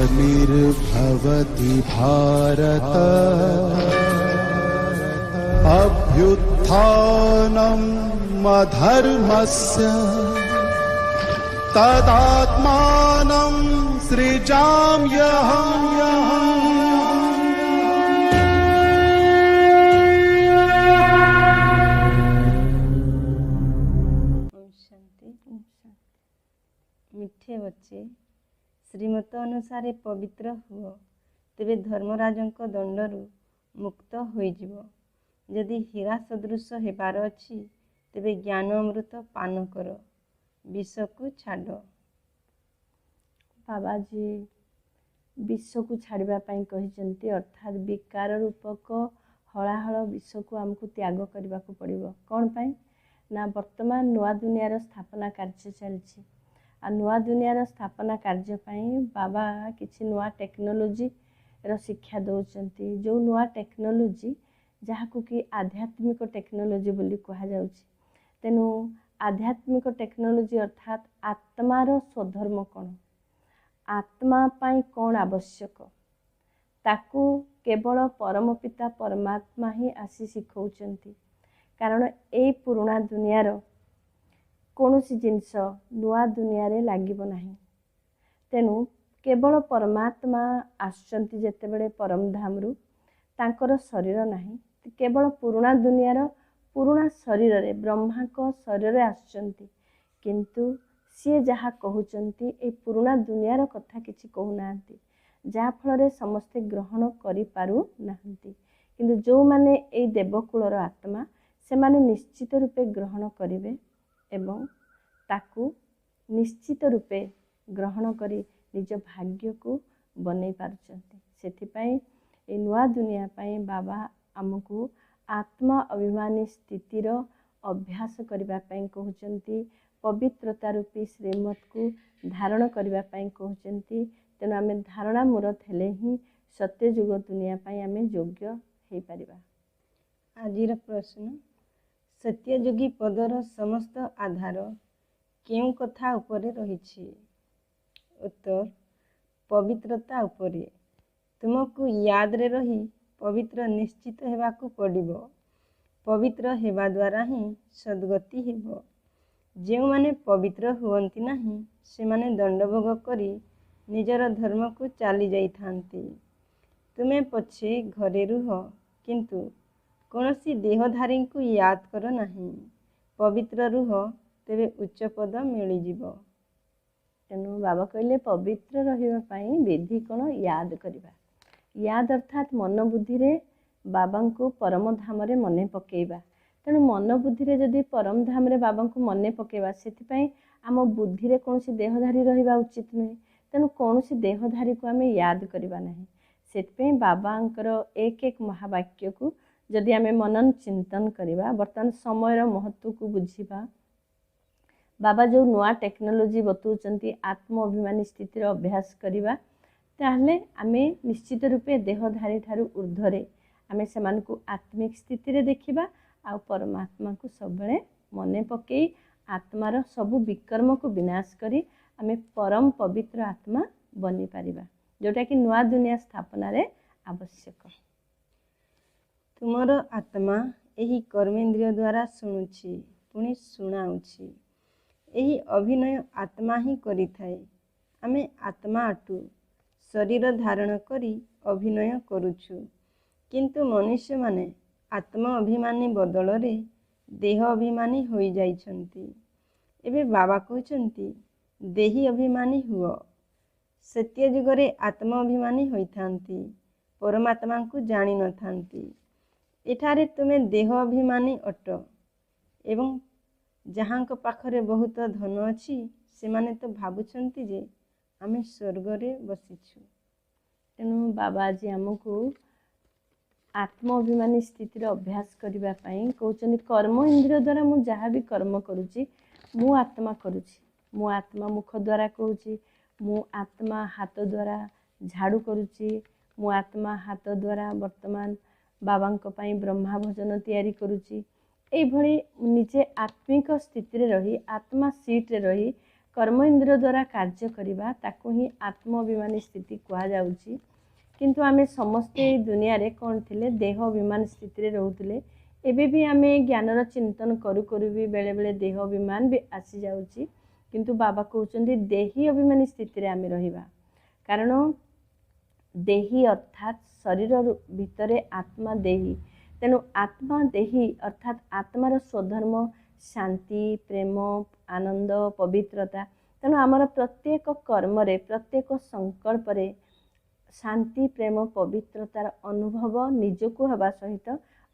ग्लानिर्भवति भारत अभ्युत्थानम् अधर्मस्य तदात्मानं सृजाम्यहम्। मिठे बच्चे, श्रीमत अनुसारे पवित्र हुओ, तेबे धर्मराजंक दंडरू मुक्त होइजिव। यदि हीरा सदृश हेबार अछि तेबे ज्ञान अमृत पान कर, विष को छाड़। बाबाजी विष को छाड़िबा पई कहिसंती, अर्थात विकार रूपक हलाहल विष को आमको त्याग करने को पड़िबो। कौन पाई ना वर्तमान नुआ दुनियार स्थापना कार्य चलछि। आ नुआ दुनियार स्थापना कार्य पाई बाबा किछि नुआ टेक्नोलोजी रो शिक्षा दौचंती। जो नुआ टेक्नोलोजी जहाकू कि आध्यात्मिक टेक्नोलोजी बोली कहा जाउछि। तेनु आध्यात्मिक टेक्नोलोजी अर्थात आत्मार स्वधर्म कौन, आत्मा पाई कौन आवश्यक, ताकू केवल परम पिता परमात्मा ही आसी शिखौचंती। कारण ए पुराना दुनियार कौनसी जिनस नुआ दुनिया रे लागिब नाही। तेनु केवल परमात्मा आसुचंती जेतेबेले परम धाम रु, तांकर शरीर नाही, केवल पुराना दुनियार पुराना शरीर रे ब्रह्मा को शरीर रे आसुचंती। किंतु सी जहा कहउचंती ए पुराना दुनियार कथा किछि कहू नांती, जा फल रे समस्ते ग्रहण करि पारु नांती। किंतु जो माने ए देवकुलर आत्मा से माने निश्चित रूपे ग्रहण करिवे एवं ताकू निश्चित रूपे ग्रहण करी निज भाग्य को बनै पारुचंती। सेथिपाई ए नुआ दुनिया पाई बाबा आमको आत्मा अभिमानी स्थितिर अभ्यास करबा पाई कहउचंती। पवित्रता रूपी श्रीमत को धारण करबा पाई कहउचंती। तेनु आमे धारणा मूरत हेले ही सत्य युग दुनिया पाई आमे योग्य हे परिबा। आजिर प्रश्न, सत्ययोगी पदर समस्त आधार केउ कथा उपरे रहिछि? उत्तर, पवित्रता उपरे। तुमको याद रे रही पवित्र निश्चित हेबाकू पड़िबो। पवित्र हेबा द्वारा ही सद्गति हेबो। जेउ माने पवित्र हुअंती नाही से माने दंडभोग करी निजर धर्म को चाली जाई थांती। तुमे पछे घरे रुह, किंतु कौनसी देहधारी को याद कर नहीं। पवित्र रुह, तेबे उच्च पद मिली जीवो। तेनु बाबा कहले पवित्र रहिबा पाई विधि कोन याद करिबा। याद अर्थात मन बुद्धि रे बाबा को परम धाम रे मने पकेइबा। तेनु मन बुद्धि रे जदि परम धाम रे बाबा को मने पकेइबा, सेति पाई आम बुद्धि रे कोनसी देहधारी रहिबा उचित नै। तेनु कोनसी देहधारी को आमे याद करिबा नहीं। सेति पाई बाबांकर एक एक महावाक्य को जदि आमे मनन चिंतन करिबा, वर्तमान समय महत्व को बुझिबा, बाबा जो नुआ टेक्नोलोजी बतौचंती आत्म अभिमानी स्थितिर अभ्यास करिबा, ताहले आमे निश्चित रूपे देहधारी ठारू ऊर्ध्वरे आमे समान को आत्मिक स्थिति रे देखिबा। आ परमात्मा को सबले मने पकेई आत्मार सबु विकर्म को विनाश करी आमे परम पवित्र आत्मा बनी पारिबा, जोटा कि नुआ दुनिया स्थापना रे आवश्यक। तुमर आत्मा एही कर्मेंद्रिय द्वारा शुणुछि पुणी शुणाउछि। एही अभिनय आत्मा ही करि थाए। आमे आत्मा अटु, शरीर धारण करी अभिनय करुछु। किंतु मनुष्य माने आत्मा अभिमानी बदल रे देह अभिमानी होई जाइछंती। एबे बाबा कहउचंती देही अभिमानी हुओ। सत्य जुगरे आत्मा अभिमानी होई थांती, परमात्मा को जानी न थांती। एठारे तुमे देह अभिमानी अट एवं जहांक पाखरे बहुत धन अछि से माने तो भाबुछंती जे आमे स्वर्ग रे बसिछु। तेनु बाबा जी हमको आत्म अभिमानी स्थितिर अभ्यास करबा पई कहउचनी, कर्म इंद्रिय द्वारा मु जहा भी कर्म करूची मु आत्मा करूची। मु आत्मा मुख द्वारा कहूची, मु आत्मा हाथ द्वारा झाड़ू करूची, मु आत्मा हाथ द्वारा वर्तमान बाबांक पई ब्रह्मा भोजन तैयारी करूची। एभली निजे आत्मिक स्थिति रे रही, आत्मा सीट रे रही कर्म इंद्रिय द्वारा कार्य करवा ताकू ही आत्म अभिमानी स्थिति कहुच्छी। किंतु आमे समस्ते दुनिया रे कौन थिले देह अभिमान स्थिति रोते। एबे भी आमे ज्ञानर चिंतन करू करू भी बेले बेले देह अभिमान भी आसी जाउची। किंतु बाबा कहउचंदी देही अभिमानी स्थिति रे आमे रहिबा। कारण देही अर्थात शरीर भितरे आत्मा देही। तेणु आत्मा देही अर्थात आत्मार स्वधर्म शांति प्रेम आनंद पवित्रता। तेणु आमर प्रत्येक कर्म रे प्रत्येक संकल्प रे शांति प्रेम पवित्रतार अनुभव निजको हवा सहित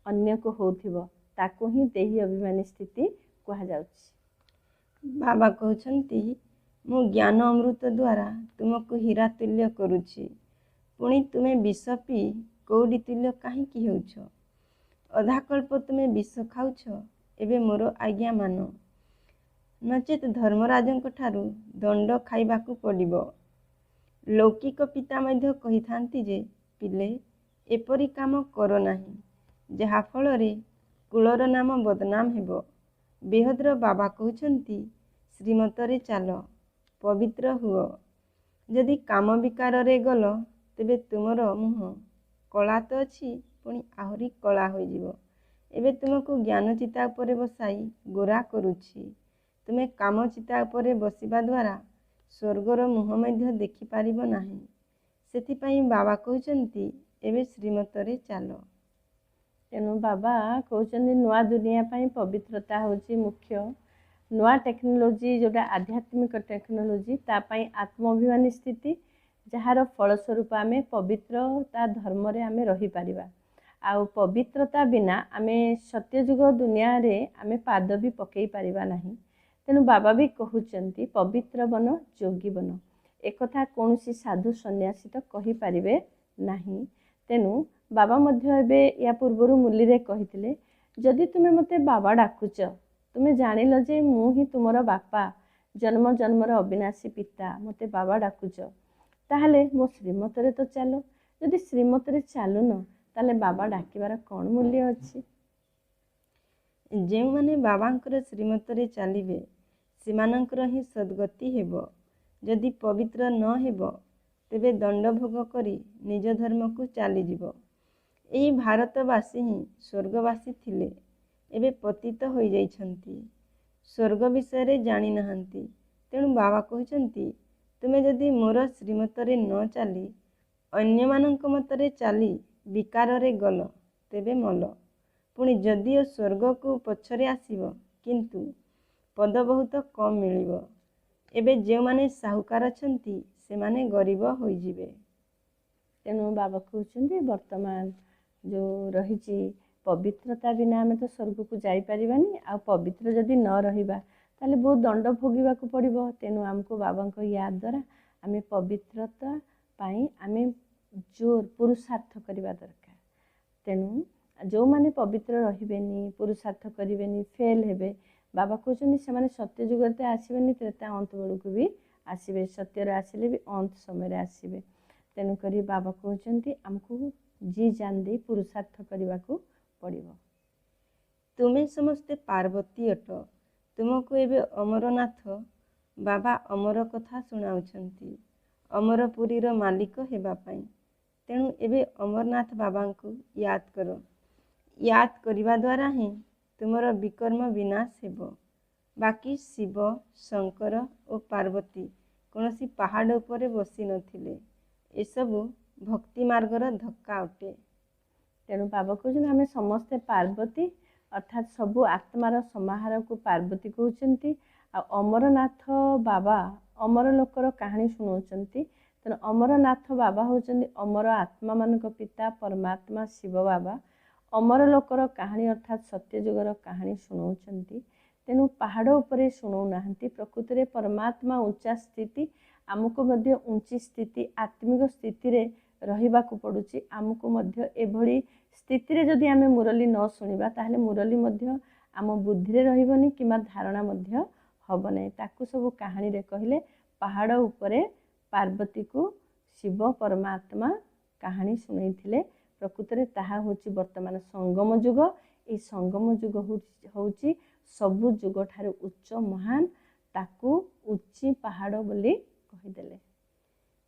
अन्य को होथिबो ताकू ही देही अभिमानी स्थिति कहा जाउछि। बाबा कहउछंती मो ज्ञान अमृत द्वारा तुमको हीरा तुल्य करुछि, पुणी तुमे विष पी कौड़ी तुल्य काहींकि हेउछ? अधा कल्प तुमे विष खाउछ, एबे मोर आज्ञा मान, नचेत धर्मराजंक ठारू दंड खाइबाकू पड़िबो। लौकिक पिता मध्य कहिथांती जे पिले एपरी काम कर नाही, जहा फलरे कुलर नाम बदनाम हेबो। बेहद्र बाबा कहउछंती श्रीमतरे चाल, पवित्र हुओ। जदि काम विकार रे गल तेबे तुमर मुह कला तो अछि पुणी आहुरी कला होई जिवो। एबे तुमको ज्ञान चिता उपरे बसाई गोरा करुछि। तुमे काम चिता उपरे बसिबा द्वारा स्वर्गर मुह मध्य देखि पारिबो नाही। सेथिपाई बाबा कहउचंती एबे श्रीमतरे चाल। तेणु बाबा कहउचंदी नुआ दुनिया पाई पवित्रता होची मुख्य। नुआ टेक्नोलोजी जोटा आध्यात्मिक टेक्नोलोजी ता पाई आत्माभिमानी स्थिति जार फलस्वरूप आमे पवित्रता धर्म रे आमे रही पारिबा। आउ पवित्रता बिना आमे सत्ययुग दुनिया रे आमे पाद भी पकई पारिबा नाही। तेणु बाबा भी कहउचंती पवित्र बन जोगी बन। एकथा कौनसी साधु सन्यासी तो कही पारिबे नाही। तेणु बाबा मध्य एबे या पूर्वरु मुली रे कहिथिले जदि तुमे मते बाबा डाकुच तुमे जानिल जे मु ही तुमर बापा जन्म जन्मर अविनाशी पिता मते बाबा डाकुच ताहले मो श्रीमतरे तो चलो। जदि श्रीमतरे चालुन ताले बाबा डाकिबार कौन मूल्य अछि? जे माने बाबांकर श्रीमतरे चालिबे सेमानंकर ही सद्गति हेबो। जदि पवित्र न हेबो तेबे दंड भोग करी निज धर्म को चाली जिवो। एई भारतवासी ही स्वर्गवासी थिले, एबे पतित होई जाइछंती, स्वर्ग विषय रे जानी नहांती। तेणु बाबा कहउचंती तुमे जदि मोर श्रीमतरे न चाली अन्य मानंक मतरे चाली विकार रे गल तेबे मल। पुणी जदिओ स्वर्ग को पछरे आसीबो किंतु पद बहुत कम मिलिबो। एबे जे माने साहुकार अछंती से माने गरीब होई जिवे। तेणु बाबा कहउचंदी वर्तमान जो रहिची पवित्रता बिना आमे तो स्वर्ग को जाई परिबानी। आ पवित्र जदि न रहिबा ताले बहुत दंड भोगिबा को पड़िबो। तेणु हमको बाबांको याद द्वारा आमे पवित्रता पाई आमे जोर पुरुषार्थ करिबा दरकार। तेणु जो माने पवित्र रहिबेनी पुरुषार्थ करिबेनी फेल हेबे बाबा कहउचंदी से माने सत्य जुगते आसीबेनी त्रेता अंत बेलकु भी आसीबे। सत्य रे आसिले भी अंत समय रे आसीबे। तेणु करी बाबा कहउचंदी हमको जी जान दे पुरुषार्थ करिबा को पड़िबो। तुमे समस्ते पार्वती अट, तुमको एबे अमरनाथ बाबा अमर कथा सुनाउछंती अमरपुरीर मालिक हेबा पाई। तेणु एबे अमरनाथ बाबांको याद करो। याद करिबा द्वारा ही तुमर विकर्म विनाश हेबो। बाकी शिव शंकर और पार्वती कौनसी पहाड़ उपरे बसी नथिले। एसबु भक्ति मार्गर धक्का अटे। तेणु बाबा कहउचंदी आमे समस्ते पार्वती अर्थात सबु आत्मार समाहार को पार्वती कहउचंती। आ अमरनाथ बाबा अमर लोकर कहानी सुनाउचंती। तेणु अमरनाथ बाबा होउचंदी अमर आत्मा मानक पिता परमात्मा शिव बाबा। अमर लोकर कहानी अर्थात सत्यजुगर कहानी सुनाउचंती। तेणु पहाड़ उपरे सुनाउ नाहंती। प्रकृति रे परमात्मा ऊंचा स्थिति आमको मध्य ऊंची स्थिति आत्मिक स्थिति रे रहिबा को पड़ुची। आमको मध्य एभली स्थिति रे जदि आमे मुरली न सुनिबा ताहले मुरली मध्य आम बुद्धि रे रहिबनी किमा धारणा मध्य हब नै। ताकू सब कहानी रे कहिले पहाड़ उपरे पार्वती को शिव परमात्मा कहानी सुनैथिले। प्रकृति रे ताहा होची वर्तमान संगम जुग। ए संगम जुग होची सबु जुग ठारे उच्च महान। ତାକୁ ଉଚ୍ଚି ପାହାଡ଼ ବୋଲି କହିଦେଲେ।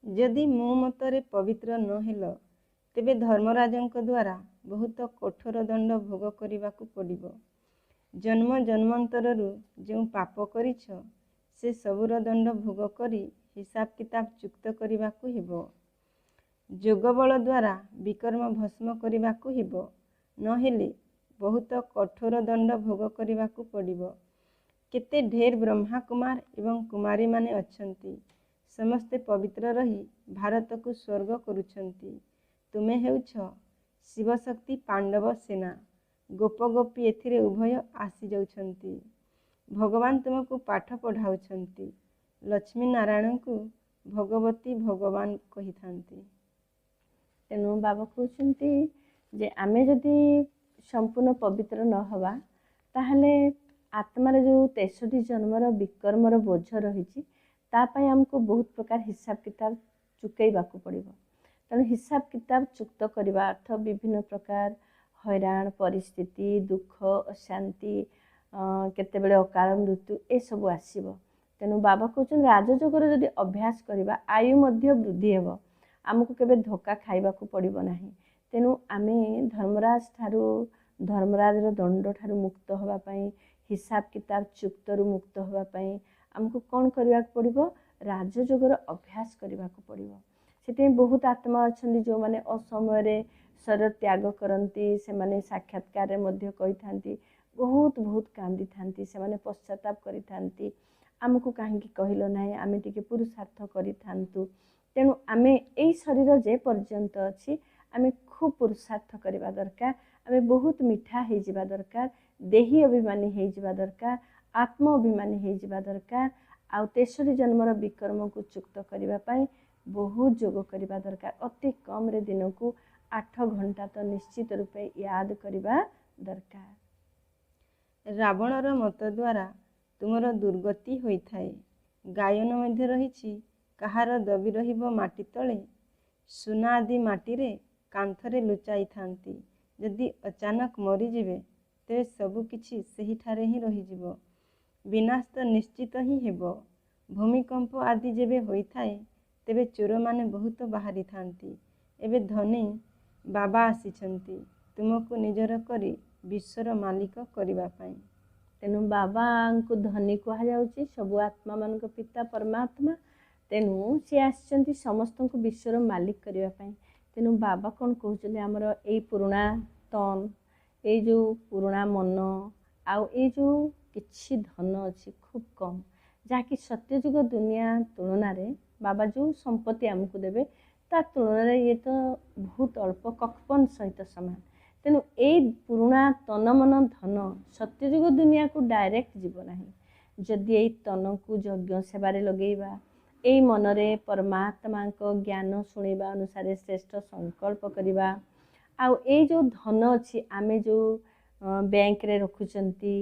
ଯଦି ମୋ ମତରେ ପବିତ୍ର ନ ହେଲ, ତେବେ ଧର୍ମରାଜଙ୍କ ଦ୍ୱାରା ବହୁତ କଠୋର ଦଣ୍ଡ ଭୋଗ କରିବାକୁ ପଡ଼ିବ। ଜନ୍ମ ଜନ୍ମାନ୍ତରରୁ ଯେଉଁ ପାପ କରିଛ, ସେ ସବୁର ଦଣ୍ଡ ଭୋଗ କରି ହିସାବ କିତାବ ଚୁକ୍ତ କରିବାକୁ ହେବ। ଯୋଗ ବଳ ଦ୍ୱାରା ବିକର୍ମ ଭସ୍ମ କରିବାକୁ ହେବ, ନହେଲେ ବହୁତ କଠୋର ଦଣ୍ଡ ଭୋଗ କରିବାକୁ ପଡ଼ିବ। କେତେ ଢେର ବ୍ରହ୍ମା କୁମାର ଏବଂ କୁମାରୀମାନେ ଅଛନ୍ତି, ସମସ୍ତେ ପବିତ୍ର ରହି ଭାରତକୁ ସ୍ୱର୍ଗ କରୁଛନ୍ତି। ତୁମେ ହେଉଛ ଶିବଶକ୍ତି ପାଣ୍ଡବ ସେନା। ଗୋପ ଗୋପୀ ଏଥିରେ ଉଭୟ ଆସିଯାଉଛନ୍ତି। ଭଗବାନ ତୁମକୁ ପାଠ ପଢ଼ାଉଛନ୍ତି। ଲକ୍ଷ୍ମୀ ନାରାୟଣଙ୍କୁ ଭଗବତୀ ଭଗବାନ କହିଥାନ୍ତି। ତେଣୁ ବାବା କହୁଛନ୍ତି ଯେ ଆମେ ଯଦି ସମ୍ପୂର୍ଣ୍ଣ ପବିତ୍ର ନ ହେବା, ତାହେଲେ ଆତ୍ମାରେ ଯେଉଁ 63 ଜନ୍ମର ବିକର୍ମର ବୋଝ ରହିଛି, ତା ପାଇଁ ଆମକୁ ବହୁତ ପ୍ରକାର ହିସାବ କିତାବ ଚୁକେଇବାକୁ ପଡ଼ିବ। ତେଣୁ ହିସାବ କିତାବ ଚୁକ୍ତ କରିବା ଅର୍ଥ ବିଭିନ୍ନ ପ୍ରକାର ହଇରାଣ ପରିସ୍ଥିତି, ଦୁଃଖ, ଅଶାନ୍ତି, କେତେବେଳେ ଅକାଳ ମୃତ୍ୟୁ ଏସବୁ ଆସିବ। ତେଣୁ ବାବା କହୁଛନ୍ତି ରାଜଯୋଗର ଯଦି ଅଭ୍ୟାସ କରିବା, ଆୟୁ ମଧ୍ୟ ବୃଦ୍ଧି ହେବ, ଆମକୁ କେବେ ଧୋକା ଖାଇବାକୁ ପଡ଼ିବ ନାହିଁ। ତେଣୁ ଆମେ ଧର୍ମରାଜ ଠାରୁ, ଧର୍ମରାଜର ଦଣ୍ଡ ଠାରୁ ମୁକ୍ତ ହେବା ପାଇଁ, ହିସାବ କିତାବ ଚୁକ୍ତରୁ ମୁକ୍ତ ହେବା ପାଇଁ ଆମକୁ କ'ଣ କରିବାକୁ ପଡ଼ିବ? ରାଜଯୋଗର ଅଭ୍ୟାସ କରିବାକୁ ପଡ଼ିବ। ସେଥିପାଇଁ ବହୁତ ଆତ୍ମା ଅଛନ୍ତି ଯେଉଁମାନେ ଅସମୟରେ ଶରୀର ତ୍ୟାଗ କରନ୍ତି। ସେମାନେ ସାକ୍ଷାତକାରରେ ମଧ୍ୟ କହିଥାନ୍ତି, ବହୁତ ବହୁତ କାନ୍ଦିଥାନ୍ତି, ସେମାନେ ପଶ୍ଚାତାପ କରିଥାନ୍ତି, ଆମକୁ କାହିଁକି କହିଲ ନାହିଁ, ଆମେ ଟିକେ ପୁରୁଷାର୍ଥ କରିଥାନ୍ତୁ। ତେଣୁ ଆମେ ଏଇ ଶରୀର ଯେ ପର୍ଯ୍ୟନ୍ତ ଅଛି, ଆମେ ଖୁବ୍ ପୁରୁଷାର୍ଥ କରିବା ଦରକାର। ଆମେ ବହୁତ ମିଠା ହେଇଯିବା ଦରକାର, ଦେହୀ ଅଭିମାନୀ ହେଇଯିବା ଦରକାର, ଆତ୍ମ ଅଭିମାନୀ ହେଇଯିବା ଦରକାର। ଆଉ 63 ଜନ୍ମର ବିକର୍ମକୁ ଚୁକ୍ତ କରିବା ପାଇଁ ବହୁତ ଯୋଗ କରିବା ଦରକାର। ଅତି କମ୍ରେ ଦିନକୁ 8 ଘଣ୍ଟା ତ ନିଶ୍ଚିତ ରୂପେ ୟାଦ କରିବା ଦରକାର। ରାବଣର ମତ ଦ୍ୱାରା ତୁମର ଦୁର୍ଗତି ହୋଇଥାଏ। ଗାୟନ ମଧ୍ୟ ରହିଛି, କାହାର ଦବି ରହିବ ମାଟି ତଳେ, ସୁନା ଆଦି ମାଟିରେ କାନ୍ଥରେ ଲୁଚାଇଥାନ୍ତି। ଯଦି ଅଚାନକ ମରିଯିବେ, ତେବେ ସବୁ କିଛି ସେହିଠାରେ ହିଁ ରହିଯିବ। ବିନାଶ ତ ନିଶ୍ଚିତ ହିଁ ହେବ। ଭୂମିକମ୍ପ ଆଦି ଯେବେ ହୋଇଥାଏ, ତେବେ ଚୋରମାନେ ବହୁତ ବାହାରିଥାନ୍ତି। ଏବେ ଧନୀ ବାବା ଆସିଛନ୍ତି ତୁମକୁ ନିଜର କରି ବିଶ୍ୱର ମାଲିକ କରିବା ପାଇଁ। ତେଣୁ ବାବାଙ୍କୁ ଧନୀ କୁହାଯାଉଛି, ସବୁ ଆତ୍ମାମାନଙ୍କ ପିତା ପରମାତ୍ମା। ତେଣୁ ସେ ଆସିଛନ୍ତି ସମସ୍ତଙ୍କୁ ବିଶ୍ୱର ମାଲିକ କରିବା ପାଇଁ। ତେଣୁ ବାବା କ'ଣ କହୁଛନ୍ତି, ଆମର ଏଇ ପୁରୁଣା ତନ, ଏଇ ଯେଉଁ ପୁରୁଣା ମନ, ଆଉ ଏଇ ଯେଉଁ କିଛି ଧନ ଅଛି ଖୁବ୍ କମ୍, ଯାହାକି ସତ୍ୟଯୁଗ ଦୁନିଆ ତୁଳନାରେ ବାବା ଯେଉଁ ସମ୍ପତ୍ତି ଆମକୁ ଦେବେ, ତା ତୁଳନାରେ ଇଏ ତ ବହୁତ ଅଳ୍ପ, କକ୍ଷପଣ ସହିତ ସମାନ। ତେଣୁ ଏଇ ପୁରୁଣା ତନ ମନ ଧନ ସତ୍ୟଯୁଗ ଦୁନିଆକୁ ଡାଇରେକ୍ଟ ଯିବ ନାହିଁ। ଯଦି ଏଇ ତନକୁ ଯଜ୍ଞ ସେବାରେ ଲଗେଇବା, ଏଇ ମନରେ ପରମାତ୍ମାଙ୍କ ଜ୍ଞାନ ଶୁଣିବା ଅନୁସାରେ ଶ୍ରେଷ୍ଠ ସଂକଳ୍ପ କରିବା, ଆଉ ଏଇ ଯେଉଁ ଧନ ଅଛି ଆମେ ଯେଉଁ ବ୍ୟାଙ୍କରେ ରଖୁଛନ୍ତି,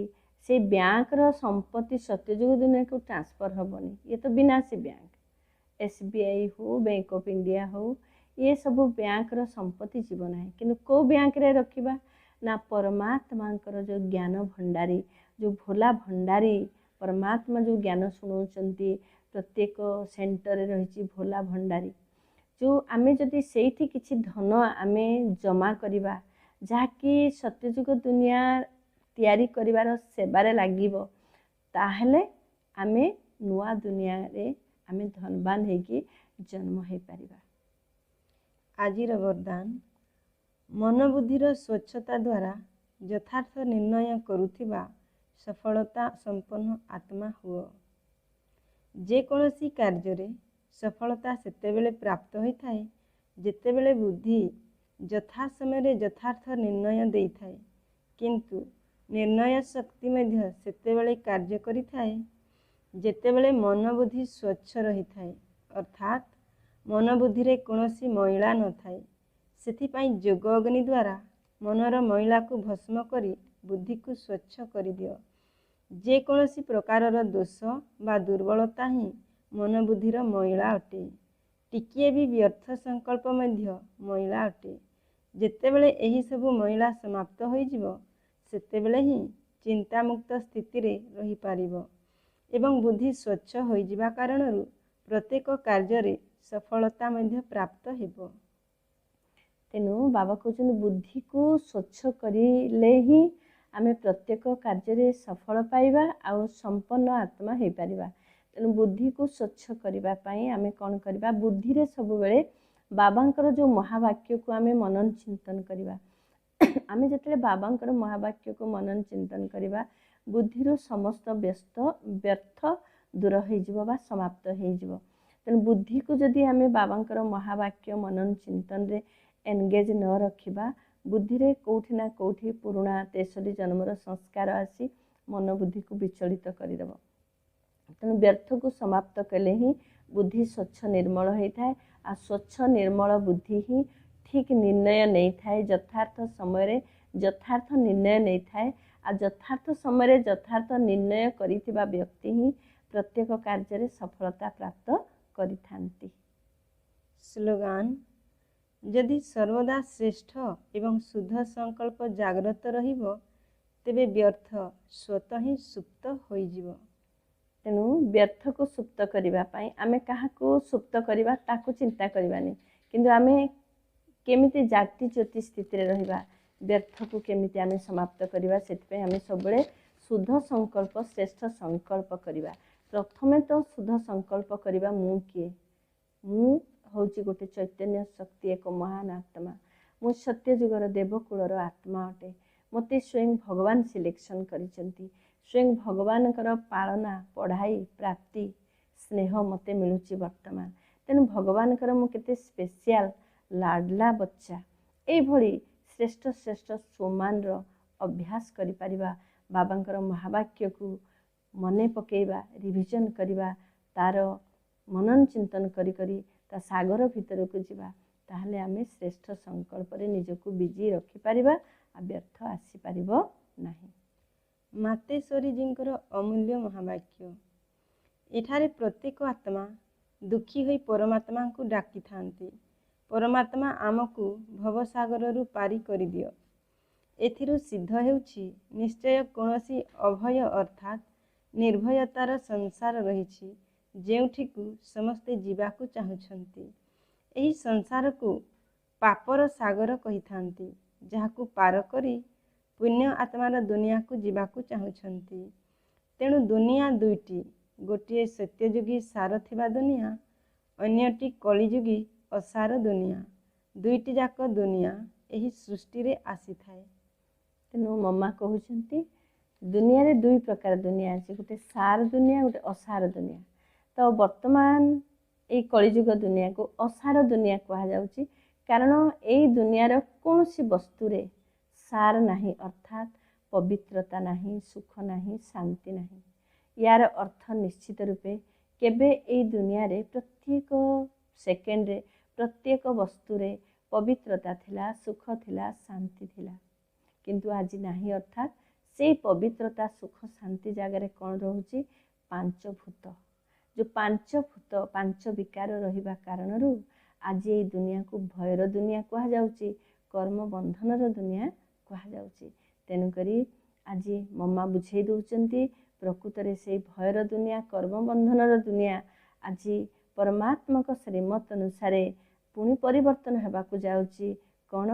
ସେଇ ବ୍ୟାଙ୍କର ସମ୍ପତ୍ତି ସତ୍ୟଯୁଗ ଦୁନିଆକୁ ଟ୍ରାନ୍ସଫର୍ ହେବନି। ଇଏ ତ ବିନାଶୀ ବ୍ୟାଙ୍କ, SBI ହଉ, ବ୍ୟାଙ୍କ ଅଫ୍ ଇଣ୍ଡିଆ ହଉ, ये ସବୁ ବ୍ୟାଙ୍କର ସମ୍ପତ୍ତି ଯିବ ନାହିଁ। କିନ୍ତୁ କେଉଁ ବ୍ୟାଙ୍କରେ ରଖିବା ନା ପରମାତ୍ମାଙ୍କର ଯେଉଁ ଜ୍ଞାନ ଭଣ୍ଡାରୀ, ଯେଉଁ ଭୋଲା ଭଣ୍ଡାରୀ, ପରମାତ୍ମା ଯେଉଁ ଜ୍ଞାନ ଶୁଣାଉଛନ୍ତି, ପ୍ରତ୍ୟେକ ସେଣ୍ଟରରେ ରହିଛି ଭୋଲା ଭଣ୍ଡାରୀ। ଯେଉଁ ଆମେ ଯଦି ସେଇଠି କିଛି ଧନ ଆମେ ଜମା କରିବା, ଯାହାକି ସତ୍ୟଯୁଗ ଦୁନିଆ ତିଆରି କରିବାର ସେବାରେ ଲାଗିବ, ତାହେଲେ ଆମେ ନୂଆ ଦୁନିଆରେ ଆମେ ଧନବାନ ହେଇକି ଜନ୍ମ ହେଇପାରିବା। ଆଜିର ବରଦାନ, ମନବୁଦ୍ଧିର ସ୍ୱଚ୍ଛତା ଦ୍ୱାରା ଯଥାର୍ଥ ନିର୍ଣ୍ଣୟ କରୁଥିବା ସଫଳତା ସମ୍ପନ୍ନ ଆତ୍ମା ହୁଅ। ଯେକୌଣସି କାର୍ଯ୍ୟରେ ସଫଳତା ସେତେବେଳେ ପ୍ରାପ୍ତ ହୋଇଥାଏ, ଯେତେବେଳେ ବୁଦ୍ଧି ଯଥା ସମୟରେ ଯଥାର୍ଥ ନିର୍ଣ୍ଣୟ ଦେଇଥାଏ। କିନ୍ତୁ ନିର୍ଣ୍ଣୟ ଶକ୍ତି ମଧ୍ୟ ସେତେବେଳେ କାର୍ଯ୍ୟ କରିଥାଏ, ଯେତେବେଳେ ମନବୁଦ୍ଧି ସ୍ୱଚ୍ଛ ରହିଥାଏ, ଅର୍ଥାତ୍ ମନବୁଦ୍ଧିରେ କୌଣସି ମଇଳା ନଥାଏ। ସେଥିପାଇଁ ଯୋଗ ଅଗ୍ନି ଦ୍ୱାରା ମନର ମଇଳାକୁ ଭସ୍ମ କରି ବୁଦ୍ଧିକୁ ସ୍ୱଚ୍ଛ କରିଦିଅ। ଯେକୌଣସି ପ୍ରକାରର ଦୋଷ ବା ଦୁର୍ବଳତା ହିଁ ମନବୁଦ୍ଧିର ମଇଳା ଅଟେ। ଟିକିଏ ବି ବ୍ୟର୍ଥ ସଂକଳ୍ପ ମଧ୍ୟ ମଇଳା ଅଟେ। ଯେତେବେଳେ ଏହିସବୁ ମଇଳା ସମାପ୍ତ ହୋଇଯିବ, ସେତେବେଳେ ହିଁ ଚିନ୍ତାମୁକ୍ତ ସ୍ଥିତିରେ ରହିପାରିବ ଏବଂ ବୁଦ୍ଧି ସ୍ୱଚ୍ଛ ହୋଇଯିବା କାରଣରୁ ପ୍ରତ୍ୟେକ କାର୍ଯ୍ୟରେ ସଫଳତା ମଧ୍ୟ ପ୍ରାପ୍ତ ହେବ। ତେଣୁ ବାବା କହୁଛନ୍ତି ବୁଦ୍ଧିକୁ ସ୍ୱଚ୍ଛ କରିଲେ ହିଁ ଆମେ ପ୍ରତ୍ୟେକ କାର୍ଯ୍ୟରେ ସଫଳ ପାଇବା ଆଉ ସମ୍ପନ୍ନ ଆତ୍ମା ହେଇପାରିବା। ତେଣୁ ବୁଦ୍ଧିକୁ ସ୍ୱଚ୍ଛ କରିବା ପାଇଁ ଆମେ କ'ଣ କରିବା, ବୁଦ୍ଧିରେ ସବୁବେଳେ ବାବାଙ୍କର ଯେଉଁ ମହାବାକ୍ୟକୁ ଆମେ ମନନ ଚିନ୍ତନ କରିବା। ଆମେ ଯେତେବେଳେ ବାବାଙ୍କର ମହାବାକ୍ୟକୁ ମନନ ଚିନ୍ତନ କରିବା, ବୁଦ୍ଧିରୁ ସମସ୍ତ ବ୍ୟର୍ଥ ଦୂର ହେଇଯିବ ବା ସମାପ୍ତ ହେଇଯିବ। ତେଣୁ ବୁଦ୍ଧିକୁ ଯଦି ଆମେ ବାବାଙ୍କର ମହାବାକ୍ୟ ମନନ ଚିନ୍ତନରେ ଏନଗେଜ୍ ନ ରଖିବା, ବୁଦ୍ଧିରେ କେଉଁଠି ନା କେଉଁଠି ପୁରୁଣା 63 ଜନ୍ମର ସଂସ୍କାର ଆସି ମନ ବୁଦ୍ଧିକୁ ବିଚଳିତ କରିଦେବ। ତେଣୁ ବ୍ୟର୍ଥକୁ ସମାପ୍ତ କଲେ ହିଁ ବୁଦ୍ଧି ସ୍ୱଚ୍ଛ ନିର୍ମଳ ହେଇଥାଏ। ଆଉ ସ୍ୱଚ୍ଛ ନିର୍ମଳ ବୁଦ୍ଧି ହିଁ ଠିକ୍ ନିର୍ଣ୍ଣୟ ନେଇଥାଏ, ଯଥାର୍ଥ ସମୟରେ ଯଥାର୍ଥ ନିର୍ଣ୍ଣୟ ନେଇଥାଏ। ଆଉ ଯଥାର୍ଥ ସମୟରେ ଯଥାର୍ଥ ନିର୍ଣ୍ଣୟ କରିଥିବା ବ୍ୟକ୍ତି ହିଁ ପ୍ରତ୍ୟେକ କାର୍ଯ୍ୟରେ ସଫଳତା ପ୍ରାପ୍ତ କରିଥାନ୍ତି। ସ୍ଲୋଗାନ: ଯଦି ସର୍ବଦା ଶ୍ରେଷ୍ଠ ଏବଂ ଶୁଦ୍ଧ ସଂକଳ୍ପ ଜାଗ୍ରତ ରହିବ, ତେବେ ବ୍ୟର୍ଥ ସ୍ୱତଃ ହିଁ ସୁପ୍ତ ହୋଇଯିବ। ତେଣୁ ବ୍ୟର୍ଥକୁ ସୁପ୍ତ କରିବା ପାଇଁ ଆମେ କାହାକୁ ସୁପ୍ତ କରିବା ତାକୁ ଚିନ୍ତା କରିବାନି, କିନ୍ତୁ ଆମେ କେମିତି ଜାତି ଜ୍ୟୋତି ସ୍ଥିତିରେ ରହିବା, ବ୍ୟର୍ଥକୁ କେମିତି ଆମେ ସମାପ୍ତ କରିବା, ସେଥିପାଇଁ ଆମେ ସବୁବେଳେ ଶୁଦ୍ଧ ସଂକଳ୍ପ ଶ୍ରେଷ୍ଠ ସଂକଳ୍ପ କରିବା। ପ୍ରଥମେ ତ ଶୁଦ୍ଧ ସଂକଳ୍ପ କରିବା, ମୁଁ କିଏ? ମୁଁ ହେଉଛି ଗୋଟେ ଚୈତନ୍ୟ ଶକ୍ତି, ଏକ ମହାନ ଆତ୍ମା। ମୁଁ ସତ୍ୟ ଯୁଗର ଦେବକୁଳର ଆତ୍ମା ଅଟେ। ମୋତେ ସ୍ୱୟଂ ଭଗବାନ ସିଲେକ୍ସନ୍ କରିଛନ୍ତି। ସ୍ୱୟଂ ଭଗବାନଙ୍କର ପାଳନା, ପଢ଼ାଇ, ପ୍ରାପ୍ତି, ସ୍ନେହ ମୋତେ ମିଳୁଛି ବର୍ତ୍ତମାନ। ତେଣୁ ଭଗବାନଙ୍କର ମୁଁ କେତେ ସ୍ପେଶିଆଲ ଲାଡଲା ବଚ୍ଚା। ଏଇଭଳି ଶ୍ରେଷ୍ଠ ଶ୍ରେଷ୍ଠ ସୋମାନର ଅଭ୍ୟାସ କରିପାରିବା। ବାବାଙ୍କର ମହାବାକ୍ୟକୁ ମନେ ପକାଇବା, ରିଭିଜନ୍ କରିବା, ତାର ମନନ ଚିନ୍ତନ କରି କରି ତା ସାଗର ଭିତରକୁ ଯିବା, ତାହେଲେ ଆମେ ଶ୍ରେଷ୍ଠ ସଂକଳ୍ପରେ ନିଜକୁ ବିଜି ରଖିପାରିବା ଆଉ ବ୍ୟର୍ଥ ଆସିପାରିବ ନାହିଁ। ମାତେଶ୍ୱରୀଜୀଙ୍କର ଅମୂଲ୍ୟ ମହାବାକ୍ୟ। ଏଠାରେ ପ୍ରତ୍ୟେକ ଆତ୍ମା ଦୁଃଖୀ ହୋଇ ପରମାତ୍ମାଙ୍କୁ ଡାକିଥାନ୍ତି। ପରମାତ୍ମା ଆମକୁ ଭବସାଗରରୁ ପାରି କରିଦିଅ। ଏଥିରୁ ସିଦ୍ଧ ହେଉଛି ନିଶ୍ଚୟ କୌଣସି ଅଭୟ ଅର୍ଥାତ୍ ନିର୍ଭୟତାର ସଂସାର ରହିଛି, ଯେଉଁଠିକୁ ସମସ୍ତେ ଯିବାକୁ ଚାହୁଁଛନ୍ତି। ଏହି ସଂସାରକୁ ପାପର ସାଗର କହିଥାନ୍ତି, ଯାହାକୁ ପାର କରି ପୁଣ୍ୟ ଆତ୍ମାର ଦୁନିଆକୁ ଯିବାକୁ ଚାହୁଁଛନ୍ତି। ତେଣୁ ଦୁନିଆ ଦୁଇଟି, ଗୋଟିଏ ସତ୍ୟଯୁଗୀ ସାର ଥିବା ଦୁନିଆ, ଅନ୍ୟଟି କଳିଯୁଗୀ ଅସାର ଦୁନିଆ। ଦୁଇଟି ଯାକ ଦୁନିଆ ଏହି ସୃଷ୍ଟିରେ ଆସିଥାଏ। ତେଣୁ ମମା କହୁଛନ୍ତି ଦୁନିଆରେ ଦୁଇ ପ୍ରକାର ଦୁନିଆ ଅଛି, ଗୋଟେ ସାର ଦୁନିଆ, ଗୋଟେ ଅସାର ଦୁନିଆ। ତ ବର୍ତ୍ତମାନ ଏଇ କଳିଯୁଗ ଦୁନିଆକୁ ଅସାର ଦୁନିଆ କୁହାଯାଉଛି, କାରଣ ଏଇ ଦୁନିଆର କୌଣସି ବସ୍ତୁରେ ସାର ନାହିଁ, ଅର୍ଥାତ୍ ପବିତ୍ରତା ନାହିଁ, ସୁଖ ନାହିଁ, ଶାନ୍ତି ନାହିଁ। ୟାର ଅର୍ଥ ନିଶ୍ଚିତ ରୂପେ କେବେ ଏଇ ଦୁନିଆରେ ପ୍ରତ୍ୟେକ ସେକେଣ୍ଡରେ ପ୍ରତ୍ୟେକ ବସ୍ତୁରେ ପବିତ୍ରତା ଥିଲା, ସୁଖ ଥିଲା, ଶାନ୍ତି ଥିଲା, କିନ୍ତୁ ଆଜି ନାହିଁ। ଅର୍ଥାତ୍ ସେଇ ପବିତ୍ରତା, ସୁଖ, ଶାନ୍ତି ଜାଗାରେ କ'ଣ ରହୁଛି? ପାଞ୍ଚଭୂତ। ଯେଉଁ ପାଞ୍ଚଭୂତ, ପାଞ୍ଚ ବିକାର ରହିବା କାରଣରୁ ଆଜି ଏଇ ଦୁନିଆକୁ ଭୟର ଦୁନିଆ କୁହାଯାଉଛି, କର୍ମ ବନ୍ଧନର ଦୁନିଆ କୁହାଯାଉଛି। ତେଣୁକରି ଆଜି ମମା ବୁଝେଇ ଦେଉଛନ୍ତି, ପ୍ରକୃତରେ ସେଇ ଭୟର ଦୁନିଆ, କର୍ମ ବନ୍ଧନର ଦୁନିଆ ଆଜି ପରମାତ୍ମାଙ୍କ ଶ୍ରୀମତ ଅନୁସାରେ ପୁଣି ପରିବର୍ତ୍ତନ ହେବାକୁ ଯାଉଛି। କ'ଣ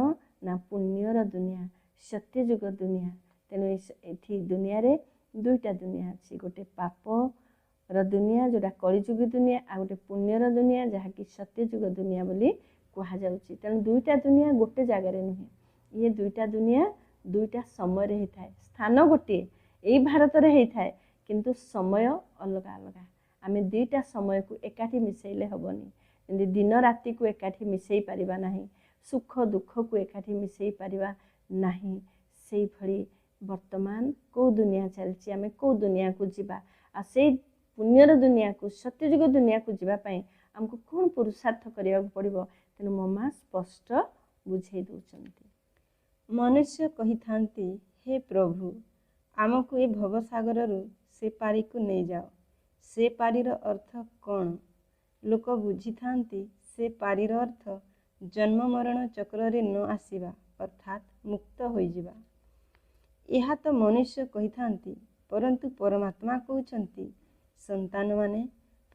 ନା ପୁଣ୍ୟର ଦୁନିଆ, ସତ୍ୟଯୁଗ ଦୁନିଆ। ତେଣୁ ଏଠି ଦୁନିଆରେ ଦୁଇଟା ଦୁନିଆ ଅଛି, ଗୋଟେ ପାପର ଦୁନିଆ ଯେଉଁଟା କଳିଯୁଗ ଦୁନିଆ, ଆଉ ଗୋଟେ ପୁଣ୍ୟର ଦୁନିଆ ଯାହାକି ସତ୍ୟଯୁଗ ଦୁନିଆ ବୋଲି କୁହାଯାଉଛି। ତେଣୁ ଦୁଇଟା ଦୁନିଆ ଗୋଟେ ଜାଗାରେ ନୁହେଁ। ଇଏ ଦୁଇଟା ଦୁନିଆ ଦୁଇଟା ସମୟରେ ହେଇଥାଏ। ସ୍ଥାନ ଗୋଟିଏ, ଏଇ ଭାରତରେ ହେଇଥାଏ, କିନ୍ତୁ ସମୟ ଅଲଗା ଅଲଗା। ଆମେ ଦୁଇଟା ସମୟକୁ ଏକାଠି ମିଶାଇଲେ ହେବନି। ଯେମିତି ଦିନ ରାତିକୁ ଏକାଠି ମିଶାଇ ପାରିବା ନାହିଁ, ସୁଖ ଦୁଃଖକୁ ଏକାଠି ମିଶାଇ ପାରିବା ନାହିଁ, ସେଇଭଳି ବର୍ତ୍ତମାନ କେଉଁ ଦୁନିଆ ଚାଲିଛି, ଆମେ କେଉଁ ଦୁନିଆକୁ ଯିବା, ଆଉ ସେଇ ପୁଣ୍ୟର ଦୁନିଆକୁ, ସତ୍ୟଯୁଗ ଦୁନିଆକୁ ଯିବା ପାଇଁ ଆମକୁ କ'ଣ ପୁରୁଷାର୍ଥ କରିବାକୁ ପଡ଼ିବ? ତେଣୁ ମମା ସ୍ପଷ୍ଟ ବୁଝେଇ ଦେଉଛନ୍ତି। ମନୁଷ୍ୟ କହିଥାନ୍ତି, ହେ ପ୍ରଭୁ, ଆମକୁ ଏ ଭବସାଗରରୁ ସେ ପାରିକୁ ନେଇଯାଅ। ସେ ପାରିର ଅର୍ଥ କ'ଣ? ଲୋକ ବୁଝିଥାନ୍ତି ସେ ପାରିର ଅର୍ଥ ଜନ୍ମ ମରଣ ଚକ୍ରରେ ନ ଆସିବା, ଅର୍ଥାତ୍ ମୁକ୍ତ ହୋଇଯିବା। ଏହା ତ ମନୁଷ୍ୟ କହିଥାନ୍ତି, ପରନ୍ତୁ ପରମାତ୍ମା କହୁଛନ୍ତି ସନ୍ତାନମାନେ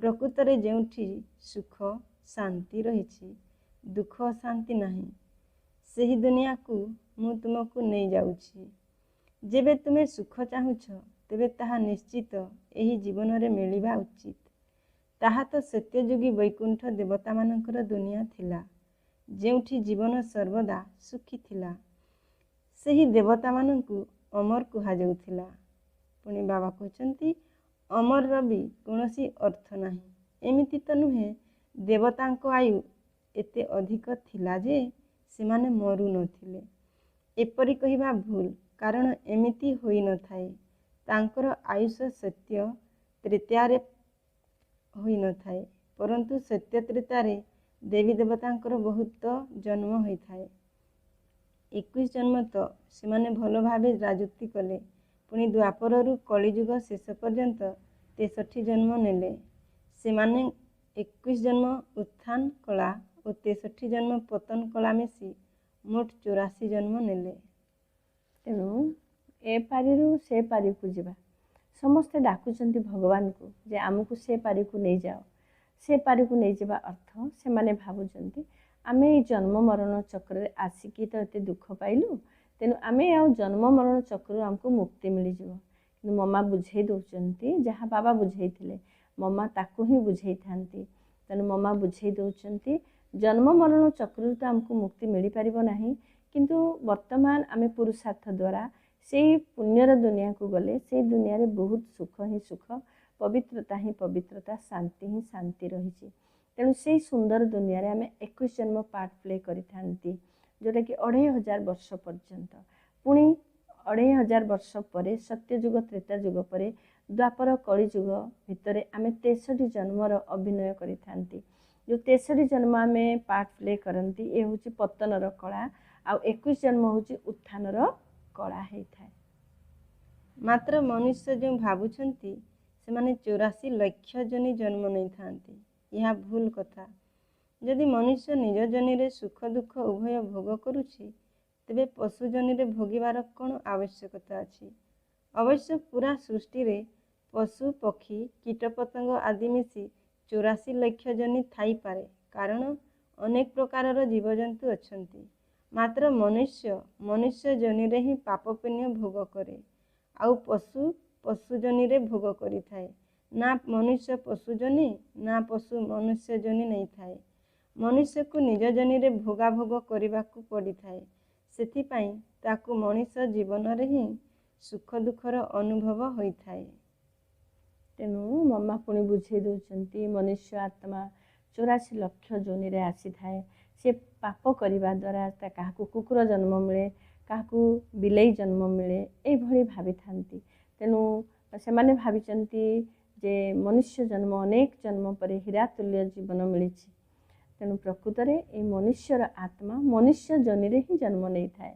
ପ୍ରକୃତରେ ଯେଉଁଠି ସୁଖ ଶାନ୍ତି ରହିଛି, ଦୁଃଖ ଅଶାନ୍ତି ନାହିଁ, ସେହି ଦୁନିଆକୁ ମୁଁ ତୁମକୁ ନେଇଯାଉଛି। ଯେବେ ତୁମେ ସୁଖ ଚାହୁଁଛ, ତେବେ ତାହା ନିଶ୍ଚିତ ଏହି ଜୀବନରେ ମିଳିବା ଉଚିତ। ତାହା ତ ସତ୍ୟଯୋଗୀ ବୈକୁଣ୍ଠ ଦେବତାମାନଙ୍କର ଦୁନିଆ ଥିଲା, ଯେଉଁଠି ଜୀବନ ସର୍ବଦା ସୁଖୀ ଥିଲା। ସେହି ଦେବତାମାନଙ୍କୁ ଅମର କୁହାଯାଉଥିଲା। ପୁଣି ବାବା କହୁଛନ୍ତି, ଅମରର ବି କୌଣସି ଅର୍ଥ ନାହିଁ। ଏମିତି ତ ନୁହେଁ ଦେବତାଙ୍କ ଆୟୁ ଏତେ ଅଧିକ ଥିଲା ଯେ ସେମାନେ ମରୁନଥିଲେ। ଏପରି କହିବା ଭୁଲ, କାରଣ ଏମିତି ହୋଇନଥାଏ। ତାଙ୍କର ଆୟୁଷ ସତ୍ୟ ତ୍ରେତାରେ ହୋଇନଥାଏ, ପରନ୍ତୁ ସତ୍ୟ ତ୍ରେତାରେ ଦେବୀ ଦେବତାଙ୍କର ବହୁତ ଜନ୍ମ ହୋଇଥାଏ। 21 ଜନ୍ମ ତ ସେମାନେ ଭଲ ଭାବେ ରାଜୁତି କଲେ। ପୁଣି ଦ୍ୱାପରରୁ କଳିଯୁଗ ଶେଷ ପର୍ଯ୍ୟନ୍ତ 63 ଜନ୍ମ ନେଲେ। ସେମାନେ 21 ଜନ୍ମ ଉତ୍ଥାନ କଳା ଓ 63 ଜନ୍ମ ପତନ କଳା ମିଶି ମୋଟ 84 ଜନ୍ମ ନେଲେ। ତେଣୁ ଏ ପାରିରୁ ସେ ପାରିକୁ ଯିବା। ସମସ୍ତେ ଡାକୁଛନ୍ତି ଭଗବାନଙ୍କୁ ଯେ ଆମକୁ ସେ ପାରିକୁ ନେଇଯାଅ। ସେ ପାରିକୁ ନେଇଯିବା ଅର୍ଥ ସେମାନେ ଭାବୁଛନ୍ତି ଆମେ ଏଇ ଜନ୍ମ ମରଣ ଚକ୍ରରେ ଆସିକି ତ ଏତେ ଦୁଃଖ ପାଇଲୁ, ତେଣୁ ଆମେ ଆଉ ଜନ୍ମ ମରଣ ଚକ୍ରରୁ ଆମକୁ ମୁକ୍ତି ମିଳିଯିବ। କିନ୍ତୁ ମମା ବୁଝେଇ ଦେଉଛନ୍ତି, ଯାହା ବାବା ବୁଝେଇଥିଲେ ମମା ତାକୁ ହିଁ ବୁଝେଇଥାନ୍ତି। ତେଣୁ ମମା ବୁଝେଇ ଦେଉଛନ୍ତି ଜନ୍ମ ମରଣ ଚକ୍ରରୁ ତ ଆମକୁ ମୁକ୍ତି ମିଳିପାରିବ ନାହିଁ, କିନ୍ତୁ ବର୍ତ୍ତମାନ ଆମେ ପୁରୁଷାର୍ଥ ଦ୍ୱାରା ସେଇ ପୁଣ୍ୟର ଦୁନିଆକୁ ଗଲେ ସେଇ ଦୁନିଆରେ ବହୁତ ସୁଖ ହିଁ ସୁଖ, ପବିତ୍ରତା ହିଁ ପବିତ୍ରତା, ଶାନ୍ତି ହିଁ ଶାନ୍ତି ରହିଛି। ତେଣୁ ସେଇ ସୁନ୍ଦର ଦୁନିଆରେ ଆମେ 21 ଜନ୍ମ ପାର୍ଟ ପ୍ଲେ କରିଥାନ୍ତି, ଯେଉଁଟାକି 2500 ବର୍ଷ ପର୍ଯ୍ୟନ୍ତ। ପୁଣି 2500 ବର୍ଷ ପରେ ସତ୍ୟଯୁଗ ତ୍ରେତା ଯୁଗ ପରେ ଦ୍ୱାପର କଳିଯୁଗ ଭିତରେ ଆମେ 63 ଜନ୍ମର ଅଭିନୟ କରିଥାନ୍ତି। ଯେଉଁ 63 ଜନ୍ମ ଆମେ ପାର୍ଟ ପ୍ଲେ କରନ୍ତି, ଏ ହେଉଛି ପତନର କଳା, ଆଉ 21 ଜନ୍ମ ହେଉଛି ଉତ୍ଥାନର କଳା ହେଇଥାଏ। ମାତ୍ର ମନୁଷ୍ୟ ଯେଉଁ ଭାବୁଛନ୍ତି ସେମାନେ 84 ଲକ୍ଷ ଜନି ଜନ୍ମ ନେଇଥାନ୍ତି, ଏହା ଭୁଲ କଥା। ଯଦି ମନୁଷ୍ୟ ନିଜ ଜନିରେ ସୁଖ ଦୁଃଖ ଉଭୟ ଭୋଗ କରୁଛି, ତେବେ ପଶୁ ଜନିରେ ଭୋଗିବାର କ'ଣ ଆବଶ୍ୟକତା ଅଛି? ଅବଶ୍ୟ ପୁରା ସୃଷ୍ଟିରେ ପଶୁ ପକ୍ଷୀ କୀଟପତଙ୍ଗ ଆଦି ମିଶି 84 ଲକ୍ଷ ଜନି ଥାଇପାରେ, କାରଣ ଅନେକ ପ୍ରକାରର ଜୀବଜନ୍ତୁ ଅଛନ୍ତି। ମାତ୍ର ମନୁଷ୍ୟ ଜନିରେ ହିଁ ପାପ ପୁଣ୍ୟ ଭୋଗ କରେ, ଆଉ ପଶୁ ପଶୁ ଜନିରେ ଭୋଗ କରିଥାଏ। ନା ମନୁଷ୍ୟ ପଶୁ ଜନି, ନା ପଶୁ ମନୁଷ୍ୟ ଜନି ନେଇଥାଏ। ମନୁଷ୍ୟକୁ ନିଜ ଜନିରେ ଭୋଗାଭୋଗ କରିବାକୁ ପଡ଼ିଥାଏ। ସେଥିପାଇଁ ତାକୁ ମଣିଷ ଜୀବନରେ ହିଁ ସୁଖ ଦୁଃଖର ଅନୁଭବ ହୋଇଥାଏ। ତେଣୁ ମମା ପୁଣି ବୁଝେଇ ଦେଉଛନ୍ତି ମନୁଷ୍ୟ ଆତ୍ମା 84 ଲକ୍ଷ ଯୋନିରେ ଆସିଥାଏ। ସେ ପାପ କରିବା ଦ୍ୱାରା କାହାକୁ କୁକୁର ଜନ୍ମ ମିଳେ, କାହାକୁ ବିଲେଇ ଜନ୍ମ ମିଳେ, ଏଇଭଳି ଭାବିଥାନ୍ତି। ତେଣୁ ସେମାନେ ଭାବିଛନ୍ତି ଯେ ମନୁଷ୍ୟ ଜନ୍ମ ଅନେକ ଜନ୍ମ ପରେ ହୀରା ତୁଲ୍ୟ ଜୀବନ ମିଳିଛି। ତେଣୁ ପ୍ରକୃତରେ ଏହି ମନୁଷ୍ୟର ଆତ୍ମା ମନୁଷ୍ୟ ଜନିରେ ହିଁ ଜନ୍ମ ନେଇଥାଏ।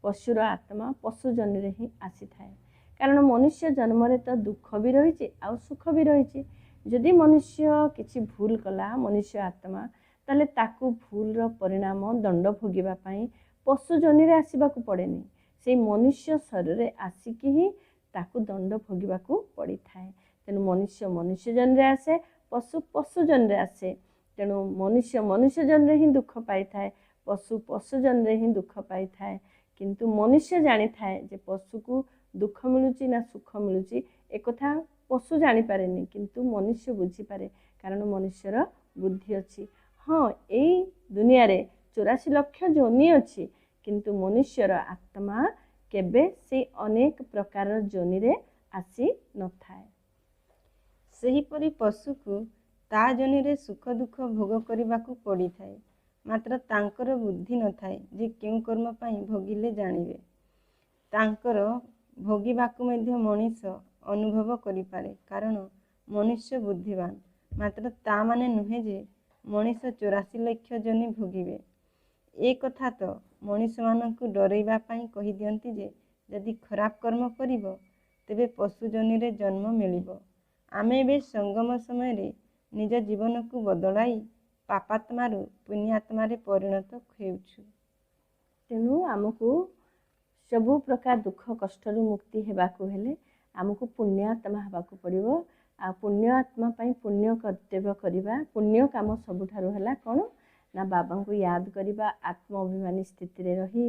ପଶୁର ଆତ୍ମା ପଶୁ ଜନିରେ ହିଁ ଆସିଥାଏ। କାରଣ ମନୁଷ୍ୟ ଜନ୍ମରେ ତ ଦୁଃଖ ବି ରହିଛି ଆଉ ସୁଖ ବି ରହିଛି। ଯଦି ମନୁଷ୍ୟ କିଛି ଭୁଲ କଲା ମନୁଷ୍ୟ ଆତ୍ମା, ତାହେଲେ ତାକୁ ଭୁଲର ପରିଣାମ ଦଣ୍ଡ ଭୋଗିବା ପାଇଁ ପଶୁ ଜନିରେ ଆସିବାକୁ ପଡ଼େନି, ସେଇ ମନୁଷ୍ୟ ଶରୀରରେ ଆସିକି ହିଁ ତାକୁ ଦଣ୍ଡ ଭୋଗିବାକୁ ପଡ଼ିଥାଏ। ତେଣୁ ମନୁଷ୍ୟ ମନୁଷ୍ୟ ଜନିରେ ଆସେ, ପଶୁ ପଶୁ ଜନିରେ ଆସେ। ତେଣୁ ମନୁଷ୍ୟ ମନୁଷ୍ୟ ଜନିରେ ହିଁ ଦୁଃଖ ପାଇଥାଏ, ପଶୁ ପଶୁ ଜନିରେ ହିଁ ଦୁଃଖ ପାଇଥାଏ। କିନ୍ତୁ ମନୁଷ୍ୟ ଜାଣିଥାଏ ଯେ ପଶୁକୁ ଦୁଃଖ ମିଳୁଛି ନା ସୁଖ ମିଳୁଛି, ଏକଥା ପଶୁ ଜାଣିପାରେନି, କିନ୍ତୁ ମନୁଷ୍ୟ ବୁଝିପାରେ, କାରଣ ମନୁଷ୍ୟର ବୁଦ୍ଧି ଅଛି। ହଁ, ଏଇ ଦୁନିଆରେ 84 ଲକ୍ଷ ଯୋନି ଅଛି, କିନ୍ତୁ ମନୁଷ୍ୟର ଆତ୍ମା କେବେ ସେଇ ଅନେକ ପ୍ରକାରର ଯୋନିରେ ଆସି ନଥାଏ। ସେହିପରି ପଶୁକୁ ତା ଯୋନିରେ ସୁଖ ଦୁଃଖ ଭୋଗ କରିବାକୁ ପଡ଼ିଥାଏ, ମାତ୍ର ତାଙ୍କର ବୁଦ୍ଧି ନଥାଏ ଯେ କେଉଁ କର୍ମ ପାଇଁ ଭୋଗିଲେ ଜାଣିବେ। ତାଙ୍କର ଭୋଗିବାକୁ ମଧ୍ୟ ମଣିଷ ଅନୁଭବ କରିପାରେ, କାରଣ ମନୁଷ୍ୟ ବୁଦ୍ଧିମାନ। ମାତ୍ର ତା ମାନେ ନୁହେଁ ଯେ ମଣିଷ 84 ଲକ୍ଷ ଜନି ଭୋଗିବେ। ଏ କଥା ତ ମଣିଷମାନଙ୍କୁ ଡରାଇବା ପାଇଁ କହିଦିଅନ୍ତି ଯେ ଯଦି ଖରାପ କର୍ମ କରିବ ତେବେ ପଶୁ ଜନିରେ ଜନ୍ମ ମିଳିବ। ଆମେ ଏବେ ସଙ୍ଗମ ସମୟରେ ନିଜ ଜୀବନକୁ ବଦଳାଇ ପାପାତ୍ମାରୁ ପୁଣ୍ୟାତ୍ମାରେ ପରିଣତ ହେଉଛୁ। ତେଣୁ ଆମକୁ ସବୁ ପ୍ରକାର ଦୁଃଖ କଷ୍ଟରୁ ମୁକ୍ତି ହେବାକୁ ହେଲେ ଆମକୁ ପୁଣ୍ୟାତ୍ମା ହେବାକୁ ପଡ଼ିବ। आ पुण्य आत्मा पाई पुण्य कर्तव्य करवा पुण्य काम सबुठारु हला कौन ना बाबा को याद करवा आत्म अभिमानी स्थिति रे रही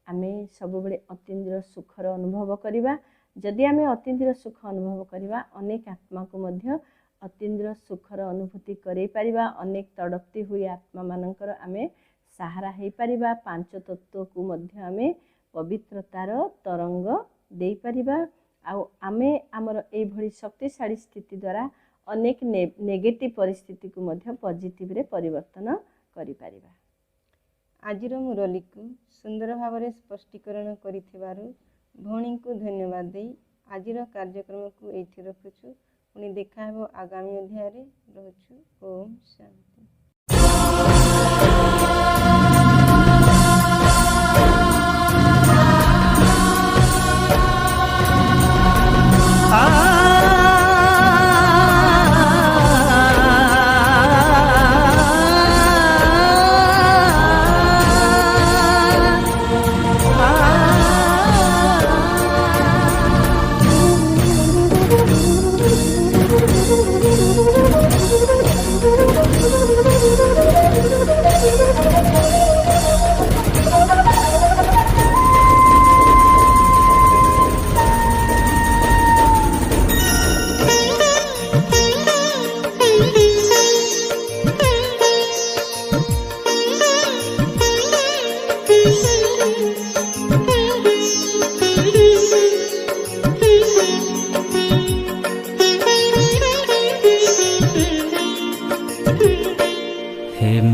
आमे सब बेले अतीन्द्रिय सुखर अनुभव करवा। जदि आमे अतीन्द्रिय सुख अनुभव करवा अनेक आत्मा को मध्य अतीन्द्रिय सुखर अनुभूति करेई परिबा। अनेक तड़पती हुई आत्मा मानकर आमे सहारा हो पारिबा। पांच तत्व को मध्य आमे पवित्रतार तरंग दे परिबा। आउ आमे आमर एई भली शक्तिशाली स्थिति द्वारा अनेक नेगेटिव परिस्थिति को मध्य पॉजिटिव रे परिवर्तन करि परिबा। आजिर मुरली को सुंदर भाव में स्पष्टीकरण करिथिबारु भौणी को धन्यवाद दे आजिर कार्यक्रम को एठी रखुछु। पुणी देखा हेबो आगामी अध्याय रे। रहूछु। ओम शांति।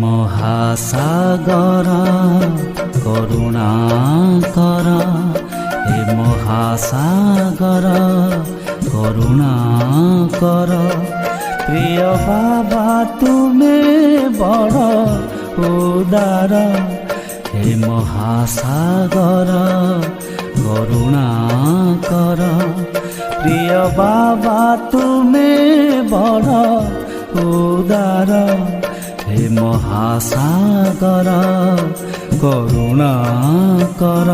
महासागर करुणा कर हे महासागर करुणा कर प्रिय बाबा तुम्हें बड़ उदार हे महासागर करुणा कर प्रिय बाबा तुम्हें बड़ उदार हे महासागर करुणा कर।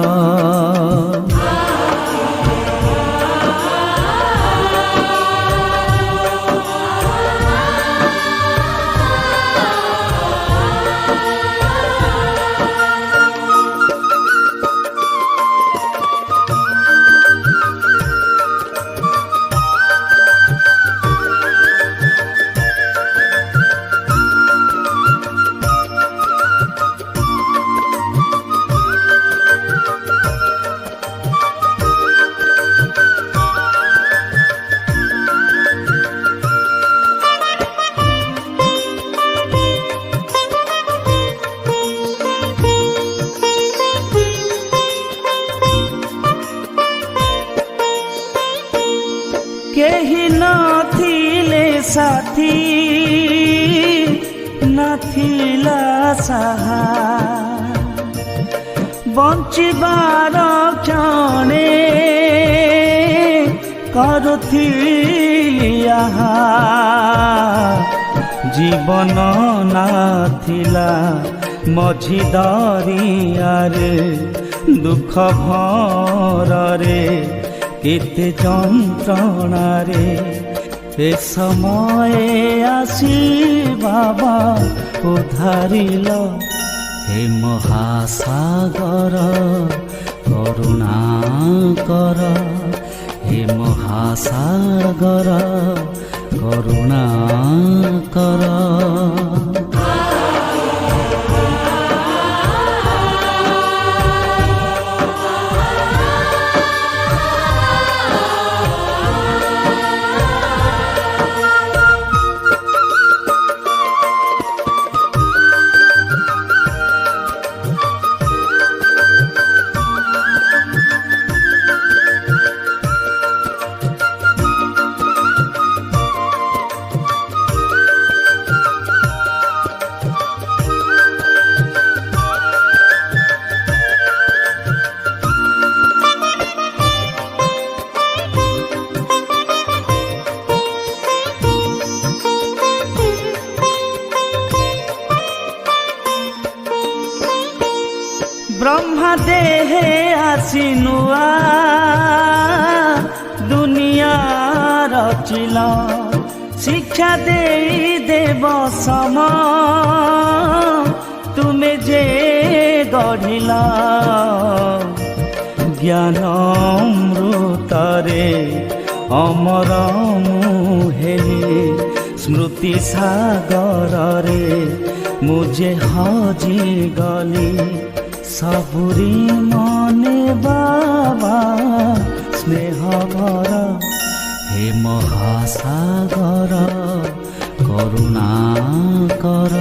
केही नथिले साथी नथिला साहा बंचिबार क्षणे करुथिली आहा जीवन नाथिला मझी दरियारे दुख भरे केते जंत्रणा रे ए समय आसी बाबा उधारिल हे महासागर करुणा कर हे महासागर करुणा कर। ब्रह्मा देहे आसिनुआ दुनिया रचिला शिक्षा दे देव सम तुमे जे गढ़िला ज्ञान अमृतरे अमर मुहेली स्मृति सागर रे मुझे हजी गली सबुरी मने बाबा स्नेह भर हे महासागर करुणा कर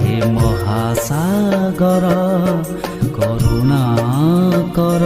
हे महासागर करुणा कर।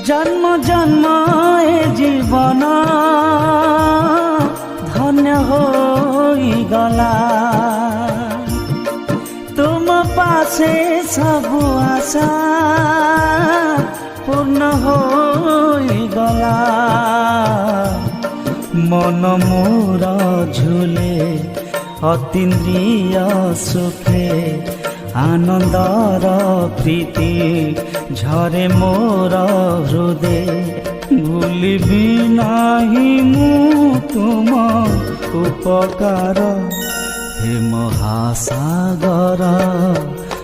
जन्म जन्म ए जीवन धन्य होइगला तुम पासे सब आशा पूर्ण होइगला मन मोर झूले अतीन्द्रिय सुखे आनंदर प्रीति झरे मोर हृदय भूलिबी नाही मु तुम उपकार हे महासागर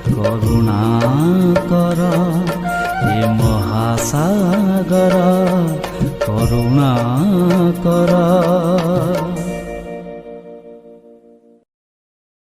करुणा कर हे महासागर करुणा कर।